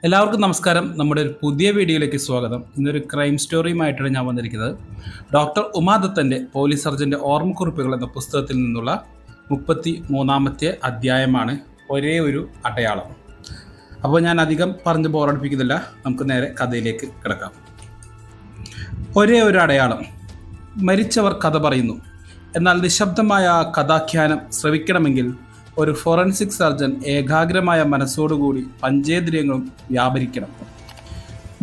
എല്ലാവർക്കും നമസ്കാരം. നമ്മുടെ ഒരു പുതിയ വീഡിയോയിലേക്ക് സ്വാഗതം. ഇന്നൊരു ക്രൈം സ്റ്റോറിയുമായിട്ടാണ് ഞാൻ വന്നിരിക്കുന്നത്. ഡോക്ടർ ഉമാദത്തൻ്റെ പോലീസ് സർജൻ്റെ ഓർമ്മക്കുറിപ്പുകൾ എന്ന പുസ്തകത്തിൽ നിന്നുള്ള 33-ാമത്തെ അധ്യായമാണ് ഒരേ ഒരു അടയാളം. അപ്പോൾ ഞാൻ അധികം പറഞ്ഞ് ബോറടിപ്പിക്കുന്നില്ല, നമുക്ക് നേരെ കഥയിലേക്ക് കിടക്കാം. ഒരേ ഒരു അടയാളം. മരിച്ചവർ കഥ പറയുന്നു. എന്നാൽ നിശബ്ദമായ ആ കഥാഖ്യാനം ശ്രവിക്കണമെങ്കിൽ ഒരു ഫോറൻസിക് സർജൻ ഏകാഗ്രമായ മനസ്സോടുകൂടി പഞ്ചേന്ദ്രിയങ്ങളും വ്യാപരിക്കണം.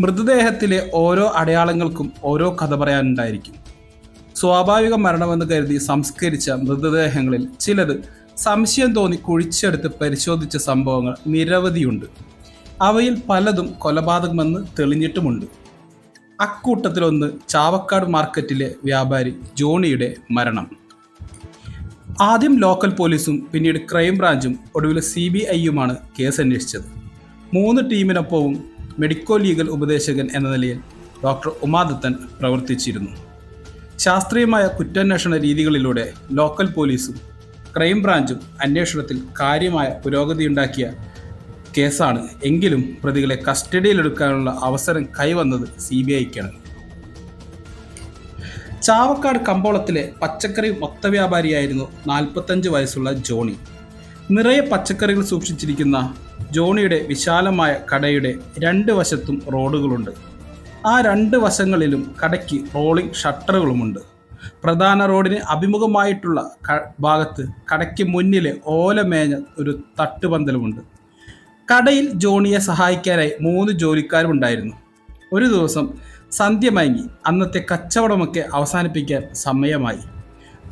മൃതദേഹത്തിലെ ഓരോ അടയാളങ്ങൾക്കും ഓരോ കഥ പറയാനുണ്ടായിരിക്കും. സ്വാഭാവിക മരണമെന്ന് കരുതി സംസ്കരിച്ച മൃതദേഹങ്ങളിൽ ചിലത് സംശയം തോന്നി കുഴിച്ചെടുത്ത് പരിശോധിച്ച സംഭവങ്ങൾ നിരവധിയുണ്ട്. അവയിൽ പലതും കൊലപാതകമെന്ന് തെളിഞ്ഞിട്ടുമുണ്ട്. അക്കൂട്ടത്തിലൊന്ന് ചാവക്കാട് മാർക്കറ്റിലെ വ്യാപാരി ജോണിയുടെ മരണം. ആദ്യം ലോക്കൽ പോലീസും പിന്നീട് ക്രൈം ബ്രാഞ്ചും ഒടുവിൽ CBIയുമാണ് കേസ് അന്വേഷിച്ചത്. 3 ടീമിനൊപ്പവും മെഡിക്കോ ലീഗൽ ഉപദേശകൻ എന്ന നിലയിൽ ഡോക്ടർ ഉമാദത്തൻ പ്രവർത്തിച്ചിരുന്നു. ശാസ്ത്രീയമായ കുറ്റാന്വേഷണ രീതികളിലൂടെ ലോക്കൽ പോലീസും ക്രൈം ബ്രാഞ്ചും അന്വേഷണത്തിൽ കാര്യമായ പുരോഗതിയുണ്ടാക്കിയ കേസാണ്. എങ്കിലും പ്രതികളെ കസ്റ്റഡിയിലെടുക്കാനുള്ള അവസരം കൈവന്നത് CBIക്കാണ്. ചാവക്കാട് കമ്പോളത്തിലെ പച്ചക്കറി മൊത്ത വ്യാപാരിയായിരുന്നു 45 വയസ്സുള്ള ജോണി. നിറയെ പച്ചക്കറികൾ സൂക്ഷിച്ചിരിക്കുന്ന ജോണിയുടെ വിശാലമായ കടയുടെ 2 വശത്തും റോഡുകളുണ്ട്. ആ 2 വശങ്ങളിലും കടയ്ക്ക് റോളിംഗ് ഷട്ടറുകളുമുണ്ട്. പ്രധാന റോഡിന് അഭിമുഖമായിട്ടുള്ള ഭാഗത്ത് കടയ്ക്ക് മുന്നിലെ ഓലമേഞ്ഞ ഒരു തട്ടുപന്തലുമുണ്ട്. കടയിൽ ജോണിയെ സഹായിക്കാനായി 3 ജോലിക്കാരുമുണ്ടായിരുന്നു. ഒരു ദിവസം സന്ധ്യ മയങ്ങി. അന്നത്തെ കച്ചവടമൊക്കെ അവസാനിപ്പിക്കാൻ സമയമായി.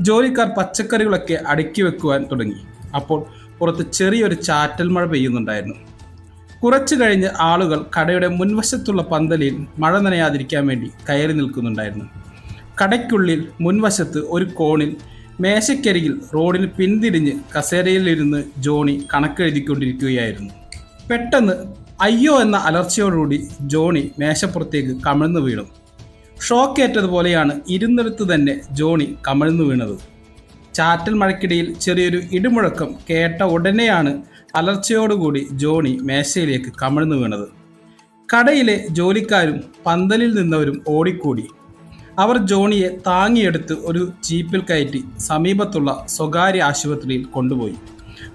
ജോലിക്കാർ പച്ചക്കറികളൊക്കെ അടുക്കി വെക്കുവാൻ തുടങ്ങി. അപ്പോൾ പുറത്ത് ചെറിയൊരു ചാറ്റൽ മഴ പെയ്യുന്നുണ്ടായിരുന്നു. കുറച്ചു കഴിഞ്ഞ് ആളുകൾ കടയുടെ മുൻവശത്തുള്ള പന്തലിൽ മഴ നനയാതിരിക്കാൻ വേണ്ടി കയറി നിൽക്കുന്നുണ്ടായിരുന്നു. കടയ്ക്കുള്ളിൽ മുൻവശത്ത് ഒരു കോണിൽ മേശക്കരികിൽ റോഡിന് പിന്തിരിഞ്ഞ് കസേരയിലിരുന്ന് ജോണി കണക്കെഴുതിക്കൊണ്ടിരിക്കുകയായിരുന്നു. പെട്ടെന്ന് അയ്യോ എന്ന അലർച്ചയോടുകൂടി ജോണി മേശപ്പുറത്തേക്ക് കമിഴ്ന്നു വീണു. ഷോക്കേറ്റതുപോലെയാണ് ഇരുന്നിടത്ത് തന്നെ ജോണി കമിഴ്ന്നു വീണത്. ചാറ്റൽ മഴയ്ക്കിടയിൽ ചെറിയൊരു ഇടിമുഴക്കം കേട്ട ഉടനെയാണ് അലർച്ചയോടുകൂടി ജോണി മേശയിലേക്ക് കമിഴ്ന്നു വീണത്. കടയിലെ ജോലിക്കാരും പന്തലിൽ നിന്നവരും ഓടിക്കൂടി. അവർ ജോണിയെ താങ്ങിയെടുത്ത് ഒരു ജീപ്പിൽ കയറ്റി സമീപത്തുള്ള സ്വകാര്യ ആശുപത്രിയിൽ കൊണ്ടുപോയി.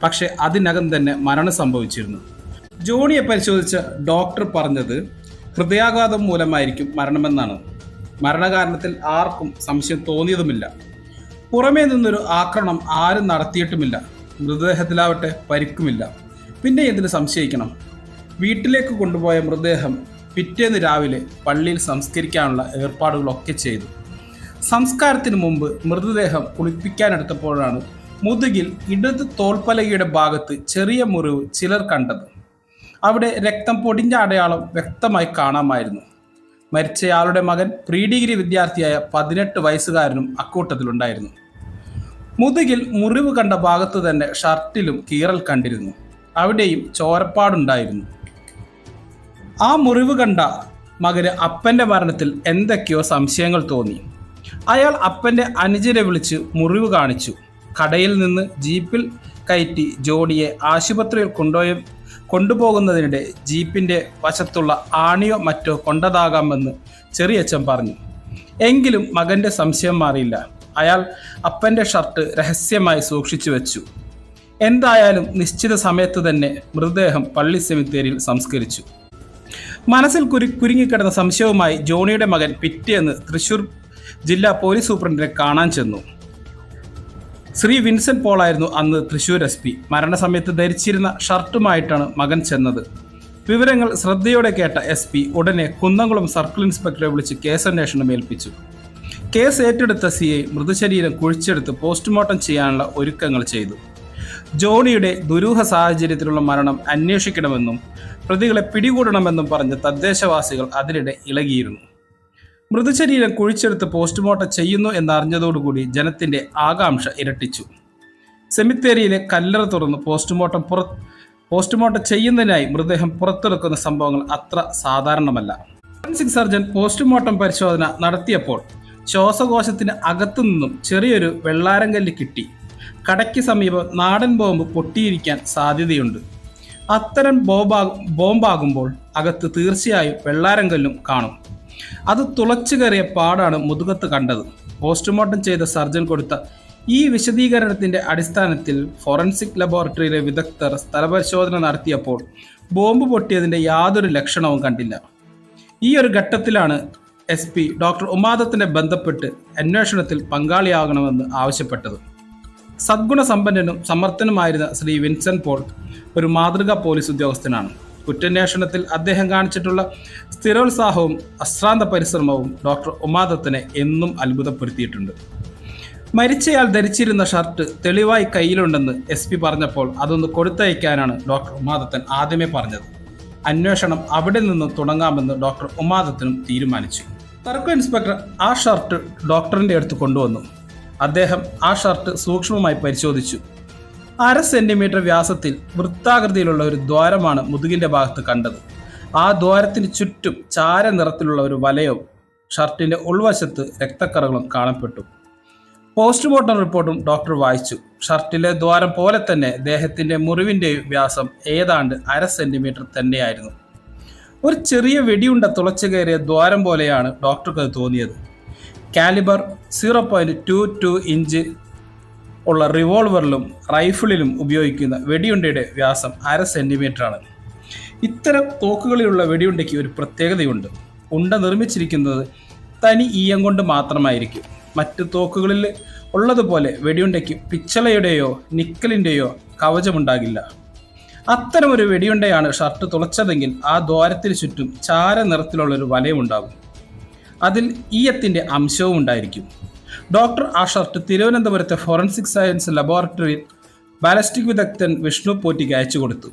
പക്ഷേ അതിനകം തന്നെ മരണം സംഭവിച്ചിരുന്നു. ജോണിയെ പരിശോധിച്ച ഡോക്ടർ പറഞ്ഞത് ഹൃദയാഘാതം മൂലമായിരിക്കും മരണമെന്നാണ്. മരണകാരണത്തിൽ ആർക്കും സംശയം തോന്നിയതുമില്ല. പുറമേ നിന്നൊരു ആക്രമണം ആരും നടത്തിയിട്ടുമില്ല. മൃതദേഹത്തിലാവട്ടെ പരിക്കുമില്ല. പിന്നെ എന്തിന് സംശയിക്കണം? വീട്ടിലേക്ക് കൊണ്ടുപോയ മൃതദേഹം പിറ്റേന്ന് രാവിലെ പള്ളിയിൽ സംസ്കരിക്കാനുള്ള ഏർപ്പാടുകളൊക്കെ ചെയ്തു. സംസ്കാരത്തിന് മുമ്പ് മൃതദേഹം കുളിപ്പിക്കാനെടുത്തപ്പോഴാണ് മുതുകിൽ ഇടത് തോൾപ്പലകയുടെ ഭാഗത്ത് ചെറിയ മുറിവ് ചിലർ കണ്ടത്. അവിടെ രക്തം പൊടിഞ്ഞ അടയാളം വ്യക്തമായി കാണാമായിരുന്നു. മരിച്ചയാളുടെ മകൻ പ്രീ ഡിഗ്രി വിദ്യാർത്ഥിയായ 18 വയസ്സുകാരനും അക്കൂട്ടത്തിലുണ്ടായിരുന്നു. മുതുകിൽ മുറിവ് കണ്ട ഭാഗത്ത് തന്നെ ഷർട്ടിലും കീറൽ കണ്ടിരുന്നു. അവിടെയും ചോരപ്പാടുണ്ടായിരുന്നു. ആ മുറിവ് കണ്ട മകന് അപ്പൻ്റെ മരണത്തിൽ എന്തൊക്കെയോ സംശയങ്ങൾ തോന്നി. അയാൾ അപ്പൻ്റെ അനുജനെ വിളിച്ച് മുറിവ് കാണിച്ചു. കടയിൽ നിന്ന് ജീപ്പിൽ കയറ്റി ജോണിയെ ആശുപത്രിയിൽ കൊണ്ടുപോകുന്നതിനിടെ ജീപ്പിൻ്റെ വശത്തുള്ള ആണിയോ മറ്റോ കൊണ്ടതാകാമെന്ന് ചെറിയച്ഛൻ പറഞ്ഞു. എങ്കിലും മകൻ്റെ സംശയം മാറിയില്ല. അയാൾ അപ്പൻ്റെ ഷർട്ട് രഹസ്യമായി സൂക്ഷിച്ചു വെച്ചു. എന്തായാലും നിശ്ചിത സമയത്ത് തന്നെ മൃതദേഹം പള്ളി സെമിത്തേരിയിൽ സംസ്കരിച്ചു. മനസ്സിൽ കുരുങ്ങിക്കിടന്ന സംശയവുമായി ജോണിയുടെ മകൻ പിറ്റേന്ന് തൃശൂർ ജില്ലാ പോലീസ് സൂപ്രണ്ടിനെ കാണാൻ ചെന്നു. ശ്രീ വിൻസെന്റ് പോളായിരുന്നു അന്ന് തൃശൂർ SP. മരണസമയത്ത് ധരിച്ചിരുന്ന ഷർട്ടുമായിട്ടാണ് മകൻ ചെന്നത്. വിവരങ്ങൾ ശ്രദ്ധയോടെ കേട്ട SP ഉടനെ കുന്നംകുളം സർക്കിൾ ഇൻസ്പെക്ടറെ വിളിച്ച് കേസന്വേഷണം ഏൽപ്പിച്ചു. കേസ് ഏറ്റെടുത്ത CI മൃതശരീരം കുഴിച്ചെടുത്ത് പോസ്റ്റ്മോർട്ടം ചെയ്യാനുള്ള ഒരുക്കങ്ങൾ ചെയ്തു. ജോണിയുടെ ദുരൂഹ സാഹചര്യത്തിലുള്ള മരണം അന്വേഷിക്കണമെന്നും പ്രതികളെ പിടികൂടണമെന്നും പറഞ്ഞ് തദ്ദേശവാസികൾ അതിനിടെ ഇളകിയിരുന്നു. മൃതശരീരം കുഴിച്ചെടുത്ത് പോസ്റ്റ്മോർട്ടം ചെയ്യുന്നു എന്നറിഞ്ഞതോടുകൂടി ജനത്തിൻ്റെ ആകാംക്ഷ ഇരട്ടിച്ചു. സെമിത്തേരിയിലെ കല്ലറ തുറന്ന് പോസ്റ്റ്മോർട്ടം ചെയ്യുന്നതിനായി മൃതദേഹം പുറത്തെടുക്കുന്ന സംഭവങ്ങൾ അത്ര സാധാരണമല്ല. ഫോറൻസിക് സർജൻ പോസ്റ്റ്മോർട്ടം പരിശോധന നടത്തിയപ്പോൾ ശ്വാസകോശത്തിന് അകത്തുനിന്നും ചെറിയൊരു വെള്ളാരങ്കല്ല് കിട്ടി. കടയ്ക്ക് സമീപം നാടൻ ബോംബ് പൊട്ടിയിരിക്കാൻ സാധ്യതയുണ്ട്. അത്തരം ബോംബാകുമ്പോൾ അകത്ത് തീർച്ചയായും വെള്ളാരങ്കല്ലും കാണും. അത് തുളച്ചു കയറിയ പാടാണ് മുതുകത്ത് കണ്ടത്. പോസ്റ്റ്മോർട്ടം ചെയ്ത സർജൻ കൊടുത്ത ഈ വിശദീകരണത്തിന്റെ അടിസ്ഥാനത്തിൽ ഫോറൻസിക് ലബോറട്ടറിയിലെ വിദഗ്ധർ സ്ഥലപരിശോധന നടത്തിയപ്പോൾ ബോംബ് പൊട്ടിയതിന്റെ യാതൊരു ലക്ഷണവും കണ്ടില്ല. ഈ ഒരു ഘട്ടത്തിലാണ് SP ഡോക്ടർ ഉമാദത്തിനെ ബന്ധപ്പെട്ട് അന്വേഷണത്തിൽ പങ്കാളിയാകണമെന്ന് ആവശ്യപ്പെട്ടത്. സദ്ഗുണസമ്പന്നനും സമർത്ഥനുമായിരുന്ന ശ്രീ വിൻസെന്റ് പോൾ ഒരു മാതൃകാ പോലീസ് ഉദ്യോഗസ്ഥനാണ്. കുറ്റാന്വേഷണത്തിൽ അദ്ദേഹം കാണിച്ചിട്ടുള്ള സ്ഥിരോത്സാഹവും അശ്രാന്ത പരിശ്രമവും ഡോക്ടർ ഉമാദത്തിനെ എന്നും അത്ഭുതപ്പെടുത്തിയിട്ടുണ്ട്. മരിച്ചയാൾ ധരിച്ചിരുന്ന ഷർട്ട് തെളിവായി കയ്യിലുണ്ടെന്ന് SP പറഞ്ഞപ്പോൾ അതൊന്ന് കൊടുത്തയക്കാനാണ് ഡോക്ടർ ഉമാദത്തൻ ആദ്യമേ പറഞ്ഞത്. അന്വേഷണം അവിടെ നിന്ന് തുടങ്ങാമെന്ന് ഡോക്ടർ ഉമാദത്തനും തീരുമാനിച്ചു. സർക്കിൾ ഇൻസ്പെക്ടർ ആ ഷർട്ട് ഡോക്ടറിൻ്റെ അടുത്ത് കൊണ്ടുവന്നു. അദ്ദേഹം ആ ഷർട്ട് സൂക്ഷ്മമായി പരിശോധിച്ചു. 1/2 സെന്റിമീറ്റർ വ്യാസത്തിൽ വൃത്താകൃതിയിലുള്ള ഒരു ദ്വാരമാണ് മുതുകിൻ്റെ ഭാഗത്ത് കണ്ടത്. ആ ദ്വാരത്തിന് ചുറ്റും ചാര നിറത്തിലുള്ള ഒരു വലയവും ഷർട്ടിൻ്റെ ഉൾവശത്ത് രക്തക്കറകളും കാണപ്പെട്ടു. പോസ്റ്റ്മോർട്ടം റിപ്പോർട്ടും ഡോക്ടർ വായിച്ചു. ഷർട്ടിലെ ദ്വാരം പോലെ തന്നെ ദേഹത്തിൻ്റെ മുറിവിൻ്റെ വ്യാസം ഏതാണ്ട് 1/2 സെന്റിമീറ്റർ തന്നെയായിരുന്നു. ഒരു ചെറിയ വെടിയുണ്ട തുളച്ചു കയറിയ ദ്വാരം പോലെയാണ് ഡോക്ടർക്ക് അത് തോന്നിയത്. കാലിബർ 0.22 ഇഞ്ച് ഉള്ള റിവോൾവറിലും റൈഫിളിലും ഉപയോഗിക്കുന്ന വെടിയുണ്ടയുടെ വ്യാസം 1/2 സെന്റിമീറ്ററാണ്. ഇത്തരം തോക്കുകളിലുള്ള വെടിയുണ്ടയ്ക്ക് ഒരു പ്രത്യേകതയുണ്ട്. ഉണ്ട നിർമ്മിച്ചിരിക്കുന്നത് തനി ഈയം കൊണ്ട് മാത്രമായിരിക്കും. മറ്റ് തോക്കുകളിൽ ഉള്ളതുപോലെ വെടിയുണ്ടയ്ക്ക് പിച്ചളയുടെയോ നിക്കലിൻ്റെയോ കവചമുണ്ടാകില്ല. അത്തരമൊരു വെടിയുണ്ടയാണ് ഷർട്ട് തുളച്ചതെങ്കിൽ ആ ദ്വാരത്തിന് ചുറ്റും ചാര നിറത്തിലുള്ളൊരു വലയമുണ്ടാകും. അതിൽ ഈയത്തിൻ്റെ അംശവും ഉണ്ടായിരിക്കും. ഡോക്ടർ ആ ഷർട്ട് തിരുവനന്തപുരത്തെ ഫോറൻസിക് സയൻസ് ലബോറട്ടറിയിൽ ബാലസ്റ്റിക് വിദഗ്ധൻ വിഷ്ണു പോറ്റിക്ക് അയച്ചു കൊടുത്തു.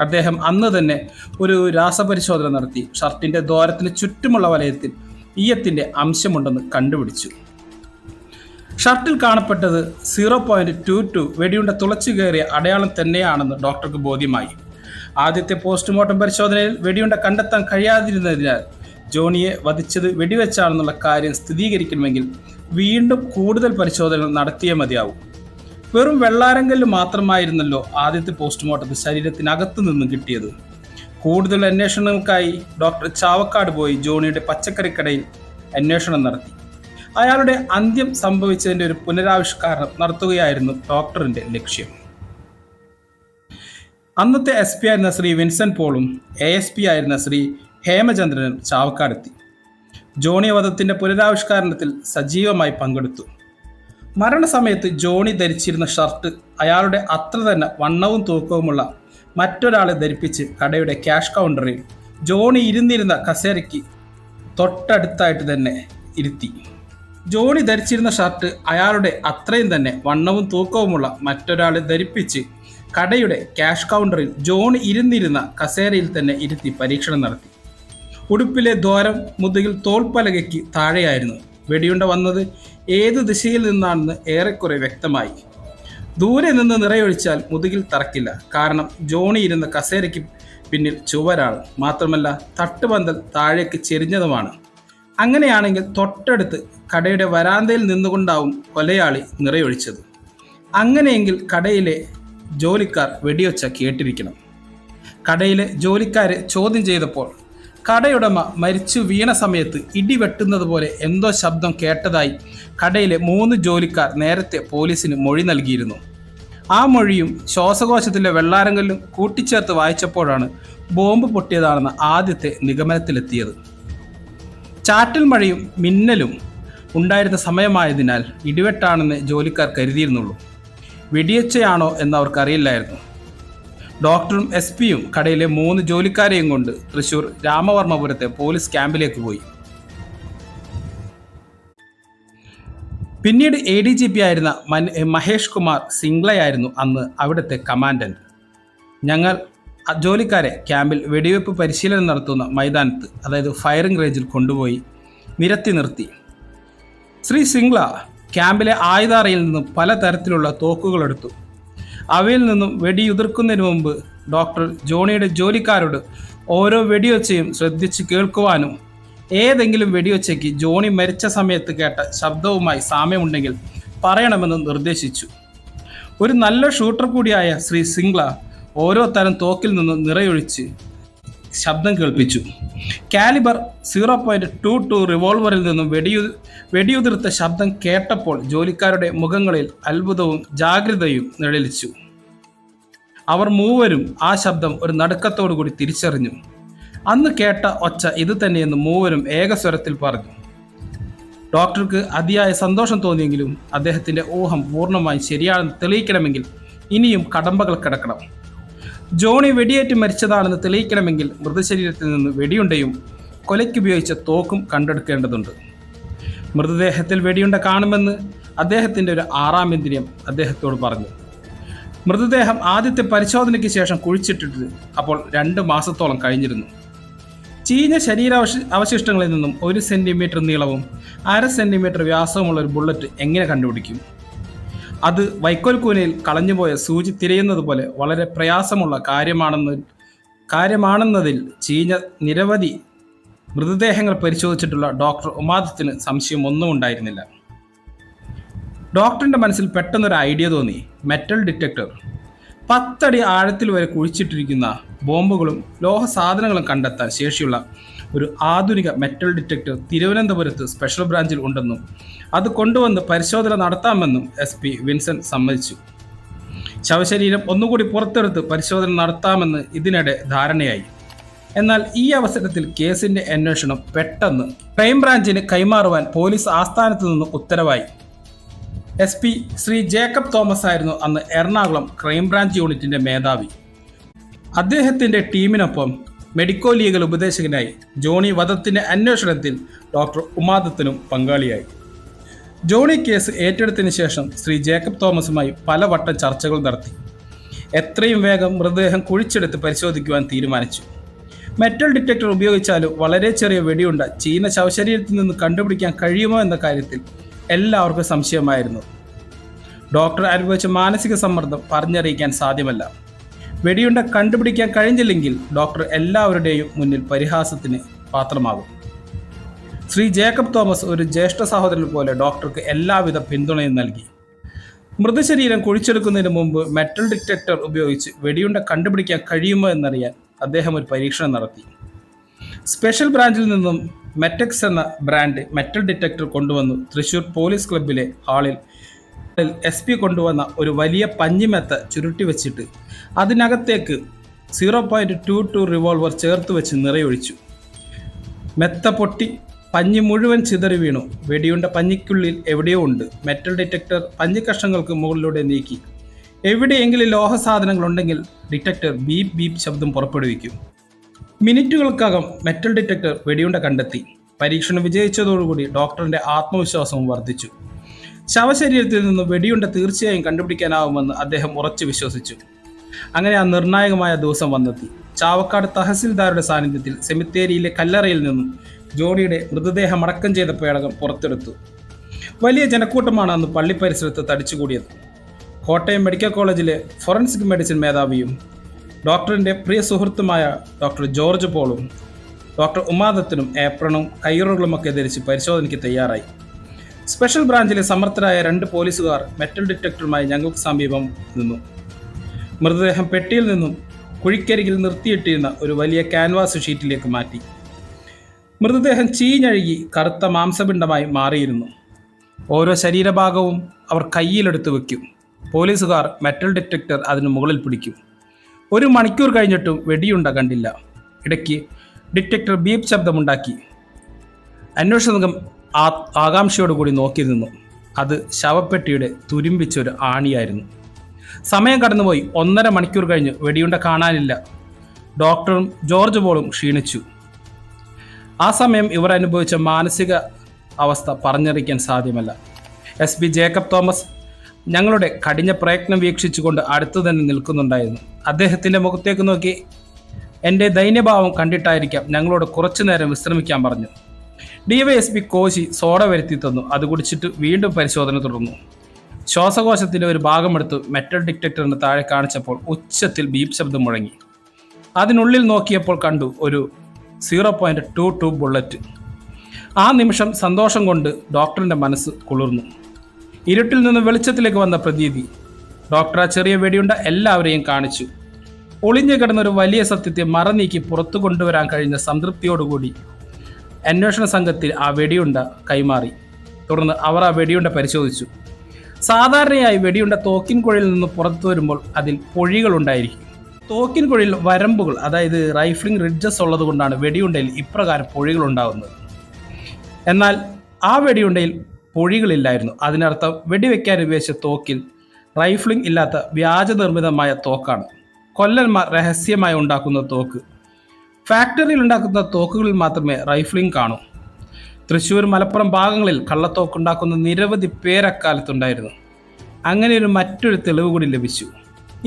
അദ്ദേഹം അന്ന് തന്നെ ഒരു രാസപരിശോധന നടത്തി ഷർട്ടിൻ്റെ ദ്വാരത്തിന് ചുറ്റുമുള്ള വലയത്തിൽ ഈയത്തിൻ്റെ അംശമുണ്ടെന്ന് കണ്ടുപിടിച്ചു. ഷർട്ടിൽ കാണപ്പെട്ടത് 0.22 വെടിയുണ്ട തുളച്ചു കയറിയ അടയാളം തന്നെയാണെന്ന് ഡോക്ടർക്ക് ബോധ്യമായി. ആദ്യത്തെ പോസ്റ്റ്മോർട്ടം പരിശോധനയിൽ വെടിയുണ്ട കണ്ടെത്താൻ കഴിയാതിരുന്നതിനാൽ ജോണിയെ വധിച്ചത് വെടിവെച്ചാണെന്നുള്ള കാര്യം സ്ഥിരീകരിക്കണമെങ്കിൽ വീണ്ടും കൂടുതൽ പരിശോധനകൾ നടത്തിയേ മതിയാവും. വെറും വെള്ളാരങ്കല്ല് മാത്രമായിരുന്നല്ലോ ആദ്യത്തെ പോസ്റ്റ്മോർട്ടത്തിൽ ശരീരത്തിനകത്തു നിന്നും കിട്ടിയത്. കൂടുതൽ അന്വേഷണങ്ങൾക്കായി ഡോക്ടർ ചാവക്കാട് പോയി ജോണിയുടെ പച്ചക്കറിക്കടയിൽ അന്വേഷണം നടത്തി. അയാളുടെ അന്ത്യം സംഭവിച്ചതിൻ്റെ ഒരു പുനരാവിഷ്കാരം നടത്തുകയായിരുന്നു ഡോക്ടറിൻ്റെ ലക്ഷ്യം. അന്നത്തെ SP ആയിരുന്ന ശ്രീ വിൻസെന്റ് പോളും ASP ആയിരുന്ന ശ്രീ ഹേമചന്ദ്രനും ചാവക്കാടെത്തി. ജോണി വധത്തിൻ്റെ പുനരാവിഷ്കരണത്തിൽ സജീവമായി പങ്കെടുത്തു. മരണസമയത്ത് ജോണി ധരിച്ചിരുന്ന ഷർട്ട് അയാളുടെ അത്ര തന്നെ വണ്ണവും തൂക്കവുമുള്ള മറ്റൊരാളെ ധരിപ്പിച്ച് കടയുടെ ക്യാഷ് കൗണ്ടറിൽ ജോണി ഇരുന്നിരുന്ന കസേരയ്ക്ക് തൊട്ടടുത്തായിട്ട് തന്നെ ഇരുത്തി. ജോണി ധരിച്ചിരുന്ന ഷർട്ട് അയാളുടെ അത്രയും തന്നെ വണ്ണവും തൂക്കവുമുള്ള മറ്റൊരാളെ ധരിപ്പിച്ച് കടയുടെ ക്യാഷ് കൗണ്ടറിൽ ജോണി ഇരുന്നിരുന്ന കസേരയിൽ തന്നെ ഇരുത്തി പരീക്ഷണം നടത്തി. ഉടുപ്പിലെ ദ്വാരം മുതുകിൽ തോൾപ്പലകയ്ക്ക് താഴെയായിരുന്നു. വെടിയുണ്ട വന്നത് ഏത് ദിശയിൽ നിന്നാണെന്ന് ഏറെക്കുറെ വ്യക്തമായി. ദൂരെ നിന്ന് നിറയൊഴിച്ചാൽ മുതുകിൽ തറക്കില്ല. കാരണം ജോണി ഇരുന്ന കസേരയ്ക്ക് പിന്നിൽ ചുവരാണ്. മാത്രമല്ല തട്ടുപന്തൽ താഴേക്ക് ചെരിഞ്ഞതുമാണ്. അങ്ങനെയാണെങ്കിൽ തൊട്ടടുത്ത് കടയുടെ വരാന്തയിൽ നിന്നുകൊണ്ടാവും കൊലയാളി നിറയൊഴിച്ചത്. അങ്ങനെയെങ്കിൽ കടയിലെ ജോലിക്കാർ വെടിയൊച്ച കേട്ടിരിക്കണം. കടയിലെ ജോലിക്കാരെ ചോദ്യം ചെയ്തപ്പോൾ കടയുടമ മരിച്ചു വീണ സമയത്ത് ഇടിവെട്ടുന്നത് പോലെ എന്തോ ശബ്ദം കേട്ടതായി കടയിലെ 3 ജോലിക്കാർ നേരത്തെ പോലീസിന് മൊഴി നൽകിയിരുന്നു. ആ മൊഴിയും ശ്വാസകോശത്തിലെ വെള്ളാരങ്കല്ലും കൂട്ടിച്ചേർത്ത് വായിച്ചപ്പോഴാണ് ബോംബ് പൊട്ടിയതാണെന്ന് ആദ്യത്തെ നിഗമനത്തിലെത്തിയത്. ചാറ്റൽ മഴയും മിന്നലും ഉണ്ടായിരുന്ന സമയമായതിനാൽ ഇടിവെട്ടാണെന്ന് ജോലിക്കാർ കരുതിയിരുന്നുള്ളൂ. വെടിയച്ചയാണോ എന്നവർക്കറിയില്ലായിരുന്നു. ഡോക്ടറും SP-യും കടയിലെ 3 ജോലിക്കാരെയും കൊണ്ട് തൃശൂർ രാമവർമ്മപുരത്തെ പോലീസ് ക്യാമ്പിലേക്ക് പോയി. പിന്നീട് ADGP ആയിരുന്ന മഹേഷ് കുമാർ സിംഗ്ലയായിരുന്നു അന്ന് അവിടുത്തെ കമാൻഡന്റ്. ഞങ്ങൾ ജോലിക്കാരെ ക്യാമ്പിൽ വെടിവെപ്പ് പരിശീലനം നടത്തുന്ന മൈതാനത്ത്, അതായത് ഫയറിംഗ് റേഞ്ചിൽ കൊണ്ടുപോയി നിരത്തി നിർത്തി. ശ്രീ സിംഗ്ല ക്യാമ്പിലെ ആയുധാറയിൽ നിന്നും പലതരത്തിലുള്ള തോക്കുകളെടുത്തു. അവയിൽ നിന്നും വെടിയുതിർക്കുന്നതിന് മുമ്പ് ഡോക്ടർ ജോണിയുടെ ജോലിക്കാരോട് ഓരോ വെടിയൊച്ചയും ശ്രദ്ധിച്ച് കേൾക്കുവാനും ഏതെങ്കിലും വെടിയൊച്ചയ്ക്ക് ജോണി മരിച്ച സമയത്ത് കേട്ട ശബ്ദവുമായി സാമ്യമുണ്ടെങ്കിൽ പറയണമെന്ന് നിർദ്ദേശിച്ചു. ഒരു നല്ല ഷൂട്ടർ കൂടിയായ ശ്രീ സിംഗ്ല ഓരോ തരം തോക്കിൽ നിന്നും നിറയൊഴിച്ച് ശബ്ദം കേൾപ്പിച്ചു. കാലിബർ 0.22 റിവോൾവറിൽ നിന്നും വെടിയുതിർത്ത ശബ്ദം കേട്ടപ്പോൾ ജോലിക്കാരുടെ മുഖങ്ങളിൽ അത്ഭുതവും ജാഗ്രതയും നിഴലിച്ചു. അവർ മൂവരും ആ ശബ്ദം ഒരു നടുക്കത്തോടുകൂടി തിരിച്ചറിഞ്ഞു. അന്ന് കേട്ട ഒച്ച ഇത് തന്നെയെന്ന് മൂവരും ഏകസ്വരത്തിൽ പറഞ്ഞു. ഡോക്ടർക്ക് അതിയായ സന്തോഷം തോന്നിയെങ്കിലും അദ്ദേഹത്തിൻ്റെ ഊഹം പൂർണ്ണമായും ശരിയാണെന്ന് തെളിയിക്കണമെങ്കിൽ ഇനിയും കടമ്പകൾ കിടക്കണം. ജോണി വെടിയേറ്റ് മരിച്ചതാണെന്ന് തെളിയിക്കണമെങ്കിൽ മൃതശരീരത്തിൽ നിന്ന് വെടിയുണ്ടയും കൊലയ്ക്കുപയോഗിച്ച തോക്കും കണ്ടെടുക്കേണ്ടതുണ്ട്. മൃതദേഹത്തിൽ വെടിയുണ്ട കാണുമെന്ന് അദ്ദേഹത്തിൻ്റെ ഒരു ആറാമിന്ദ്രിയം അദ്ദേഹത്തോട് പറഞ്ഞു. മൃതദേഹം ആദ്യത്തെ പരിശോധനയ്ക്ക് ശേഷം കുഴിച്ചിട്ടിട്ട് അപ്പോൾ 2 മാസത്തോളം കഴിഞ്ഞിരുന്നു. ചീഞ്ഞ അവശിഷ്ടങ്ങളിൽ നിന്നും 1 സെൻറ്റിമീറ്റർ നീളവും 1/2 സെൻറ്റിമീറ്റർ വ്യാസവുമുള്ള ഒരു ബുള്ളറ്റ് എങ്ങനെ കണ്ടുപിടിക്കും? അത് വൈക്കോൽ കൂനയിൽ കളഞ്ഞുപോയ സൂചി തിരയുന്നത് പോലെ വളരെ പ്രയാസമുള്ള കാര്യമാണെന്നതിൽ ചീഞ്ഞ നിരവധി മൃതദേഹങ്ങൾ പരിശോധിച്ചിട്ടുള്ള ഡോക്ടർ ഉമാദത്തിന് സംശയമൊന്നും ഉണ്ടായിരുന്നില്ല. ഡോക്ടറിൻ്റെ മനസ്സിൽ പെട്ടെന്നൊരു ഐഡിയ തോന്നി. Metal detector. 10 അടി ആഴത്തിൽ വരെ കുഴിച്ചിട്ടിരിക്കുന്ന ബോംബുകളും ലോഹ സാധനങ്ങളും കണ്ടെത്താൻ ശേഷിയുള്ള ഒരു ആധുനിക മെറ്റൽ ഡിറ്റക്ടർ തിരുവനന്തപുരത്ത് സ്പെഷ്യൽ ബ്രാഞ്ചിൽ ഉണ്ടെന്നും അത് കൊണ്ടുവന്ന് പരിശോധന നടത്താമെന്നും SP വിൻസെൻ്റ് സമ്മതിച്ചു. ശവശരീരം ഒന്നുകൂടി പുറത്തെടുത്ത് പരിശോധന നടത്താമെന്ന് ഇതിനിടെ ധാരണയായി. എന്നാൽ ഈ അവസരത്തിൽ കേസിൻ്റെ അന്വേഷണം പെട്ടെന്ന് ക്രൈംബ്രാഞ്ചിന് കൈമാറുവാൻ പോലീസ് ആസ്ഥാനത്ത് നിന്ന് ഉത്തരവായി. SP ശ്രീ ജേക്കബ് തോമസ് ആയിരുന്നു അന്ന് എറണാകുളം ക്രൈംബ്രാഞ്ച് യൂണിറ്റിൻ്റെ മേധാവി. അദ്ദേഹത്തിൻ്റെ ടീമിനൊപ്പം മെഡിക്കോ ലീഗൽ ഉപദേശകനായി ജോണി വധത്തിൻ്റെ അന്വേഷണത്തിൽ ഡോക്ടർ ഉമാദത്തിനും പങ്കാളിയായി. ജോണി കേസ് ഏറ്റെടുത്തതിന് ശേഷം ശ്രീ ജേക്കബ് തോമസുമായി പലവട്ടം ചർച്ചകൾ നടത്തി. എത്രയും വേഗം മൃതദേഹം കുഴിച്ചെടുത്ത് പരിശോധിക്കുവാൻ തീരുമാനിച്ചു. മെറ്റൽ ഡിറ്റക്ടർ ഉപയോഗിച്ചാലും വളരെ ചെറിയ വെടിയുണ്ട ചീന ശവശരീരത്തിൽ നിന്ന് കണ്ടുപിടിക്കാൻ കഴിയുമോ എന്ന കാര്യത്തിൽ എല്ലാവർക്കും സംശയമായിരുന്നു. ഡോക്ടർ അനുഭവിച്ച മാനസിക സമ്മർദ്ദം പറഞ്ഞറിയിക്കാൻ സാധ്യമല്ല. വെടിയുണ്ട കണ്ടുപിടിക്കാൻ കഴിഞ്ഞില്ലെങ്കിൽ ഡോക്ടർ എല്ലാവരുടെയും മുന്നിൽ പരിഹാസത്തിന് പാത്രമാകും. ശ്രീ ജേക്കബ് തോമസ് ഒരു ജ്യേഷ്ഠ സഹോദരൻ പോലെ ഡോക്ടർക്ക് എല്ലാവിധ പിന്തുണയും നൽകി. മൃതശരീരം കുഴിച്ചെടുക്കുന്നതിന് മുമ്പ് മെറ്റൽ ഡിറ്റക്ടർ ഉപയോഗിച്ച് വെടിയുണ്ട കണ്ടുപിടിക്കാൻ കഴിയുമോ എന്നറിയാൻ അദ്ദേഹം ഒരു പരീക്ഷണം നടത്തി. സ്പെഷ്യൽ ബ്രാഞ്ചിൽ നിന്നും മെറ്റക്സ് എന്ന ബ്രാൻഡ് മെറ്റൽ ഡിറ്റക്ടർ കൊണ്ടുവന്നു തൃശൂർ പോലീസ് ക്ലബിലെ ഹാളിൽ SP കൊണ്ടുവന്ന ഒരു വലിയ പഞ്ഞിമെത്ത ചുരുട്ടി വെച്ചിട്ട് അതിനകത്തേക്ക് 0.22 റിവോൾവർ ചേർത്ത് വെച്ച് നിറയൊഴിച്ചു. മെത്ത പൊട്ടി പഞ്ഞി മുഴുവൻ ചിതറി വീണു. വെടിയുണ്ട പഞ്ഞിക്കുള്ളിൽ എവിടെയോ ഉണ്ട്. മെറ്റൽ ഡിറ്റക്ടർ പഞ്ഞിക്കഷ്ണങ്ങൾക്ക് മുകളിലൂടെ നീക്കി. എവിടെയെങ്കിലും ലോഹ സാധനങ്ങളുണ്ടെങ്കിൽ ഡിറ്റക്ടർ ബീപ് ബീപ് ശബ്ദം പുറപ്പെടുവിക്കും. മിനിറ്റുകൾക്കകം മെറ്റൽ ഡിറ്റക്ടർ വെടിയുണ്ട കണ്ടെത്തി. പരീക്ഷണം വിജയിച്ചതോടുകൂടി ഡോക്ടറിൻ്റെ ആത്മവിശ്വാസവും വർദ്ധിച്ചു. ശവശരീരത്തിൽ നിന്ന് വെടിയുണ്ട തീർച്ചയായും കണ്ടുപിടിക്കാനാവുമെന്ന് അദ്ദേഹം ഉറച്ചു വിശ്വസിച്ചു. അങ്ങനെ ആ നിർണായകമായ ദിവസം വന്നെത്തി. ചാവക്കാട് തഹസിൽദാരുടെ സാന്നിധ്യത്തിൽ സെമിത്തേരിയിലെ കല്ലറയിൽ നിന്നും ജോണിയുടെ മൃതദേഹം അടക്കം ചെയ്ത പേടകം പുറത്തെടുത്തു. വലിയ ജനക്കൂട്ടമാണ് അന്ന് പള്ളി പരിസരത്ത് തടിച്ചുകൂടിയത്. കോട്ടയം മെഡിക്കൽ കോളേജിലെ ഫോറൻസിക് മെഡിസിൻ മേധാവിയും ഡോക്ടറിൻ്റെ പ്രിയ സുഹൃത്തുമായ ഡോക്ടർ ജോർജ് പോളും ഡോക്ടർ ഉമാദത്തിനും ഏപ്രണും കയ്യുറകളുമൊക്കെ ധരിച്ച് പരിശോധനയ്ക്ക് തയ്യാറായി. സ്പെഷ്യൽ ബ്രാഞ്ചിലെ സമർത്ഥരായ 2 പോലീസുകാർ മെറ്റൽ ഡിറ്റക്ടറുമായി ഞങ്ങൾക്ക് സമീപം നിന്നു. മൃതദേഹം പെട്ടിയിൽ നിന്നും കുഴിക്കരികിൽ നിർത്തിയിട്ടിരുന്ന ഒരു വലിയ ക്യാൻവാസ് ഷീറ്റിലേക്ക് മാറ്റി. മൃതദേഹം ചീഞ്ഞഴുകി കറുത്ത മാംസപിണ്ഡമായി മാറിയിരുന്നു. ഓരോ ശരീരഭാഗവും അവർ കയ്യിലെടുത്ത് വയ്ക്കും. പോലീസുകാർ മെറ്റൽ ഡിറ്റക്ടർ അതിന് മുകളിൽ പിടിക്കും. 1 മണിക്കൂർ കഴിഞ്ഞിട്ടും വെടിയുണ്ട കണ്ടില്ല. ഇടയ്ക്ക് ഡിറ്റക്ടർ ബീപ് ശബ്ദമുണ്ടാക്കി. അന്വേഷണ സംഘം ആകാംക്ഷയോടുകൂടി നോക്കി നിന്നു. അത് ശവപ്പെട്ടിയുടെ തുരുമ്പിച്ചൊരു ആണിയായിരുന്നു. സമയം കടന്നുപോയി. 1.5 മണിക്കൂർ കഴിഞ്ഞ് വെടിയുണ്ട കാണാനില്ല. ഡോക്ടറും ജോർജ് പോളും ക്ഷീണിച്ചു. ആ സമയം ഇവർ അനുഭവിച്ച മാനസിക അവസ്ഥ പറഞ്ഞറിയിക്കാൻ സാധ്യമല്ല. SP ജേക്കബ് തോമസ് ഞങ്ങളുടെ കഠിന പ്രയത്നം വീക്ഷിച്ചുകൊണ്ട് അടുത്തു തന്നെ നിൽക്കുന്നുണ്ടായിരുന്നു. അദ്ദേഹത്തിൻ്റെ മുഖത്തേക്ക് നോക്കി എൻ്റെ ദൈന്യഭാവം കണ്ടിട്ടായിരിക്കാം ഞങ്ങളോട് കുറച്ചു നേരം വിശ്രമിക്കാൻ പറഞ്ഞു. DYSP കോശി സോഡ വരുത്തി തന്നു. അത് കുടിച്ചിട്ട് വീണ്ടും പരിശോധന തുടർന്നു. ശ്വാസകോശത്തിൻ്റെ ഒരു ഭാഗമെടുത്ത് മെറ്റൽ ഡിറ്റക്ടറിന് താഴെ കാണിച്ചപ്പോൾ ഉച്ചത്തിൽ ബീപ് ശബ്ദം മുഴങ്ങി. അതിനുള്ളിൽ നോക്കിയപ്പോൾ കണ്ടു ഒരു 0.22 ബുള്ളറ്റ്. ആ നിമിഷം സന്തോഷം കൊണ്ട് ഡോക്ടറിൻ്റെ മനസ്സ് കുളിർന്നു. ഇരുട്ടിൽ നിന്ന് വെളിച്ചത്തിലേക്ക് വന്ന പ്രതീതി. ഡോക്ടർ ആ ചെറിയ വെടിയുണ്ട എല്ലാവരെയും കാണിച്ചു. ഒളിഞ്ഞു കിടന്ന ഒരു വലിയ സത്യത്തെ മറനീക്കി പുറത്തു കൊണ്ടുവരാൻ കഴിഞ്ഞ സംതൃപ്തിയോടുകൂടി അന്വേഷണ സംഘത്തിൽ ആ വെടിയുണ്ട കൈമാറി. തുടർന്ന് അവർ ആ വെടിയുണ്ട പരിശോധിച്ചു. സാധാരണയായി വെടിയുണ്ട തോക്കിൻ കുഴലിൽ നിന്ന് പുറത്തു വരുമ്പോൾ അതിൽ പൊഴികളുണ്ടായിരിക്കും. തോക്കിൻ കുഴലിൽ വരമ്പുകൾ, അതായത് റൈഫിളിംഗ് റിഡ്ജസ് ഉള്ളത് കൊണ്ടാണ് വെടിയുണ്ടയിൽ ഇപ്രകാരം പൊഴികൾ ഉണ്ടാകുന്നത്. എന്നാൽ ആ വെടിയുണ്ടയിൽ പൊഴികളില്ലായിരുന്നു. അതിനർത്ഥം വെടിവെക്കാൻ ഉപയോഗിച്ച തോക്കിൽ റൈഫിളിംഗ് ഇല്ലാത്ത വ്യാജ നിർമ്മിതമായ തോക്കാണ്. കൊല്ലന്മാർ രഹസ്യമായി ഉണ്ടാക്കുന്ന തോക്ക്. ഫാക്ടറിയിൽ ഉണ്ടാക്കുന്ന തോക്കുകളിൽ മാത്രമേ റൈഫിളിംഗ് കാണൂ. തൃശ്ശൂർ, മലപ്പുറം ഭാഗങ്ങളിൽ കള്ളത്തോക്കുണ്ടാക്കുന്ന നിരവധി പേരക്കാലത്തുണ്ടായിരുന്നു. അങ്ങനെ മറ്റൊരു തെളിവ് കൂടി ലഭിച്ചു.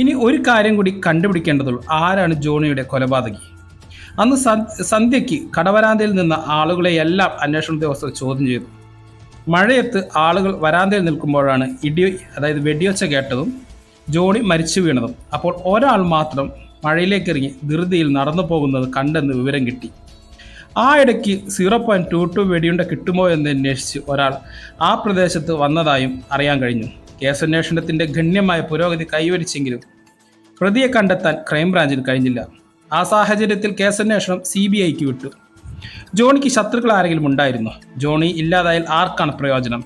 ഇനി ഒരു കാര്യം കൂടി കണ്ടുപിടിക്കേണ്ടതുള്ളൂ. ആരാണ് ജോണിയുടെ കൊലപാതകി? അന്ന് സന്ധ്യയ്ക്ക് കടവരാന്തയിൽ നിന്ന ആളുകളെയെല്ലാം അന്വേഷണ ഉദ്യോഗസ്ഥർ ചോദ്യം ചെയ്തു. മഴയത്ത് ആളുകൾ വരാന്തയിൽ നിൽക്കുമ്പോഴാണ് അതായത് വെടിയൊച്ച കേട്ടതും ജോണി മരിച്ചു വീണതും. അപ്പോൾ ഒരാൾ മാത്രം മഴയിലേക്കിറങ്ങി ധൃതിയിൽ നടന്നു പോകുന്നത് കണ്ടെന്ന് വിവരം കിട്ടി. ആ ഇടയ്ക്ക് 0.22 വെടിയുണ്ട കിട്ടുമോ എന്ന് അന്വേഷിച്ച് ഒരാൾ ആ പ്രദേശത്ത് വന്നതായും അറിയാൻ കഴിഞ്ഞു. കേസന്വേഷണത്തിൻ്റെ ഗണ്യമായ പുരോഗതി കൈവരിച്ചെങ്കിലും പ്രതിയെ കണ്ടെത്താൻ ക്രൈംബ്രാഞ്ചിന് കഴിഞ്ഞില്ല. ആ സാഹചര്യത്തിൽ കേസന്വേഷണം CBIക്ക് വിട്ടു. ജോണിക്ക് ശത്രുക്കൾ ആരെങ്കിലും ഉണ്ടായിരുന്നോ? ജോണി ഇല്ലാതായാൽ ആർക്കാണ് പ്രയോജനം?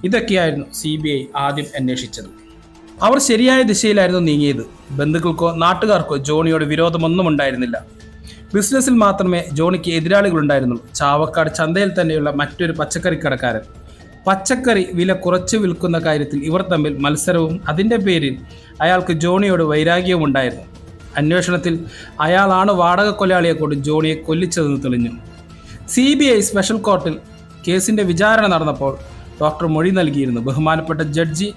ഇതൊക്കെയായിരുന്നു CBI ആദ്യം അന്വേഷിച്ചത്. അവർ ശരിയായ ദിശയിലായിരുന്നു നീങ്ങിയത്. ബന്ധുക്കൾക്കോ നാട്ടുകാർക്കോ ജോണിയോട് വിരോധമൊന്നും ഉണ്ടായിരുന്നില്ല. ബിസിനസ്സിൽ മാത്രമേ ജോണിക്ക് എതിരാളികളുണ്ടായിരുന്നുള്ളൂ. ചാവക്കാട് ചന്തയിൽ തന്നെയുള്ള മറ്റൊരു പച്ചക്കറിക്കടക്കാരൻ. പച്ചക്കറി വില കുറച്ച് വിൽക്കുന്ന കാര്യത്തിൽ ഇവർ തമ്മിൽ മത്സരവും അതിൻ്റെ പേരിൽ അയാൾക്ക് ജോണിയോട് വൈരാഗ്യവും ഉണ്ടായിരുന്നു. അന്വേഷണത്തിൽ അയാളാണ് വാടക കൊലയാളിയെ കൊണ്ട് ജോണിയെ കൊല്ലിച്ചതെന്ന് തെളിഞ്ഞു. CBI സ്പെഷ്യൽ കോർട്ടിൽ കേസിൻ്റെ വിചാരണ നടന്നപ്പോൾ ഡോക്ടർ മൊഴി നൽകിയിരുന്നു. ബഹുമാനപ്പെട്ട ജഡ്ജി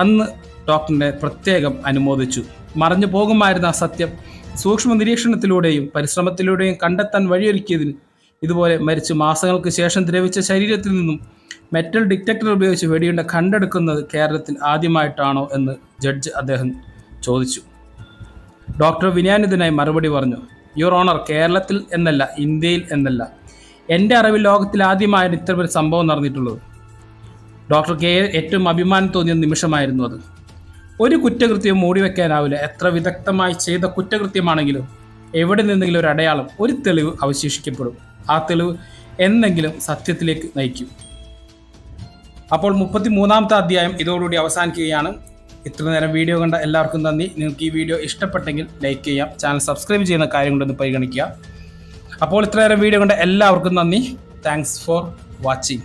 അന്ന് ഡോക്ടറിനെ പ്രത്യേകം അനുമോദിച്ചു. മറഞ്ഞു പോകുമായിരുന്ന ആ സത്യം സൂക്ഷ്മ നിരീക്ഷണത്തിലൂടെയും പരിശ്രമത്തിലൂടെയും കണ്ടെത്താൻ വഴിയൊരുക്കിയതിന് ഇതുപോലെ മരിച്ച് മാസങ്ങൾക്ക് ശേഷം ദ്രവിച്ച ശരീരത്തിൽ നിന്നും മെറ്റൽ ഡിറ്റക്ടർ ഉപയോഗിച്ച് വെടിയുണ്ട കണ്ടെടുക്കുന്നത് കേരളത്തിൽ ആദ്യമായിട്ടാണോ എന്ന് ജഡ്ജ് അദ്ദേഹം ചോദിച്ചു. ഡോക്ടർ വിനയാനിതനായി മറുപടി പറഞ്ഞു, യുവർ ഓണർ, കേരളത്തിൽ എന്നല്ല, ഇന്ത്യയിൽ എന്നല്ല, എൻ്റെ അറിവിൽ ലോകത്തിൽ ആദ്യമായാണ് ഇത്തരമൊരു സംഭവം നടന്നിട്ടുള്ളത്. ഡോക്ടർക്ക് ഏറ്റവും അഭിമാനം തോന്നിയ നിമിഷമായിരുന്നു അത്. ഒരു കുറ്റകൃത്യവും മൂടിവെക്കാനാവില്ല. എത്ര വിദഗ്ധമായി ചെയ്ത കുറ്റകൃത്യമാണെങ്കിലും എവിടെ നിന്നെങ്കിലും ഒരു അടയാളം, ഒരു തെളിവ് അവശേഷിക്കപ്പെടും. ആ തെളിവ് എന്നെങ്കിലും സത്യത്തിലേക്ക് നയിക്കും. അപ്പോൾ 33ാമത്തെ അധ്യായം ഇതോടുകൂടി അവസാനിക്കുകയാണ്. ഇത്ര നേരം വീഡിയോ കണ്ട എല്ലാവർക്കും നന്ദി. നിങ്ങൾക്ക് ഈ വീഡിയോ ഇഷ്ടപ്പെട്ടെങ്കിൽ ലൈക്ക് ചെയ്യാം. ചാനൽ സബ്സ്ക്രൈബ് ചെയ്യുന്ന കാര്യം കൊണ്ടൊന്ന് പരിഗണിക്കുക. അപ്പോൾ ഇത്ര നേരം വീഡിയോ കണ്ട എല്ലാവർക്കും നന്ദി. Thanks for watching.